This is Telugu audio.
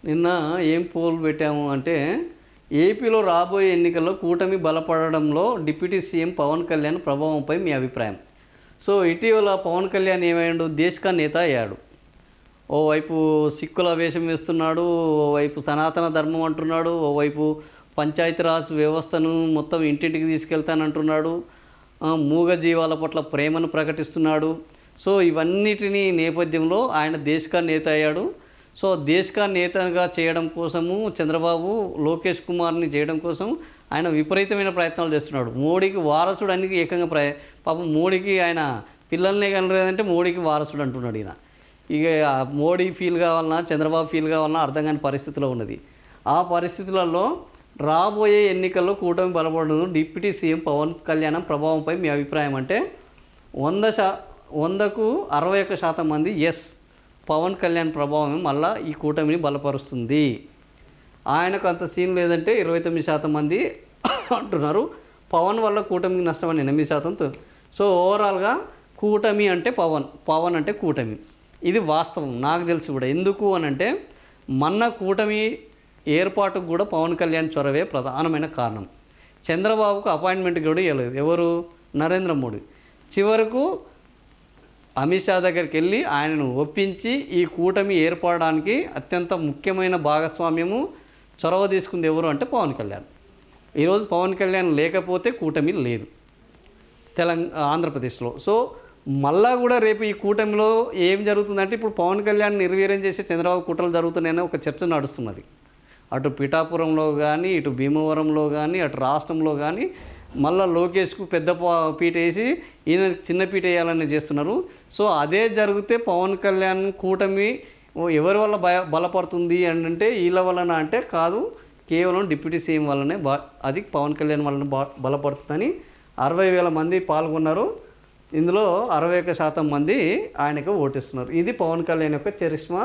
నిన్న ఏం పోల్ పెట్టాము అంటే ఏపీలో రాబోయే ఎన్నికల్లో కూటమి బలపడడంలో డిప్యూటీ సీఎం పవన్ కళ్యాణ్ ప్రభావంపై మీ అభిప్రాయం. సో ఇటీవల పవన్ కళ్యాణ్ ఏమైండు, దేశక నేత అయ్యాడు. ఓవైపు సిక్కుల వేషం వేస్తున్నాడు, ఓవైపు సనాతన ధర్మం అంటున్నాడు, ఓవైపు పంచాయతీరాజ్ వ్యవస్థను మొత్తం ఇంటింటికి తీసుకెళ్తానంటున్నాడు, మూగ జీవాల పట్ల ప్రేమను ప్రకటిస్తున్నాడు. సో ఇవన్నిటినీ నేపథ్యంలో ఆయన దేశక నేత అయ్యాడు. సో దేశక నేతగా చేయడం కోసము చంద్రబాబు లోకేష్ కుమార్ని చేయడం కోసం ఆయన విపరీతమైన ప్రయత్నాలు చేస్తున్నాడు. మోడీకి వారసుడు అని ఏకంగా పాపం మోడీకి ఆయన పిల్లల్నే కనలేదంటే మోడీకి వారసుడు అంటున్నాడు ఈయన. ఇక మోడీ ఫీల్ కావాలన్నా చంద్రబాబు ఫీల్ కావాలన్నా అర్థం కాని పరిస్థితిలో ఉన్నది. ఆ పరిస్థితులలో రాబోయే ఎన్నికల్లో కూటమి బలపడడం డిప్యూటీ సీఎం పవన్ కళ్యాణ్ ప్రభావంపై మీ అభిప్రాయం అంటే 100కు 61% మంది ఎస్, పవన్ కళ్యాణ్ ప్రభావం మళ్ళీ ఈ కూటమిని బలపరుస్తుంది. ఆయనకు అంత సీన్ లేదంటే 29% మంది అంటున్నారు. పవన్ వల్ల కూటమికి నష్టమని 8%. సో ఓవరాల్గా కూటమి అంటే పవన్ అంటే కూటమి. ఇది వాస్తవం, నాకు తెలిసి కూడా. ఎందుకు అని అంటే మొన్న కూటమి ఏర్పాటుకు కూడా పవన్ కళ్యాణ్ చొరవే ప్రధానమైన కారణం. చంద్రబాబుకు అపాయింట్మెంట్ కూడా ఇవ్వలేదు ఎవరు, నరేంద్ర మోడీ. చివరకు అమిత్ షా దగ్గరికి వెళ్ళి ఆయనను ఒప్పించి ఈ కూటమి ఏర్పడడానికి అత్యంత ముఖ్యమైన భాగస్వామ్యము చొరవ తీసుకుంది ఎవరు అంటే పవన్ కళ్యాణ్. ఈరోజు పవన్ కళ్యాణ్ లేకపోతే కూటమి లేదు ఆంధ్రప్రదేశ్లో. సో మళ్ళా కూడా రేపు ఈ కూటమిలో ఏం జరుగుతుందంటే ఇప్పుడు పవన్ కళ్యాణ్ నిర్వీర్యం చేసే చంద్రబాబు కుట్రలు జరుగుతున్నాయని ఒక చర్చ నడుస్తున్నది. అటు పిఠాపురంలో కానీ, ఇటు భీమవరంలో కానీ, అటు రాష్ట్రంలో కానీ మళ్ళీ లోకేష్కు పెద్ద పీట వేసి ఈయన చిన్న పీట వేయాలని చేస్తున్నారు. సో అదే జరిగితే పవన్ కళ్యాణ్ కూటమి ఎవరి వల్ల బలపడుతుంది అంటే వీళ్ళ వలన అంటే కాదు, కేవలం డిప్యూటీ సీఎం వల్లనే అది పవన్ కళ్యాణ్ వలన బలపడుతుందని 60,000 మంది పాల్గొన్నారు. ఇందులో 61% మంది ఆయనకు ఓటేస్తున్నారు. ఇది పవన్ కళ్యాణ్ యొక్క చరిష్మా.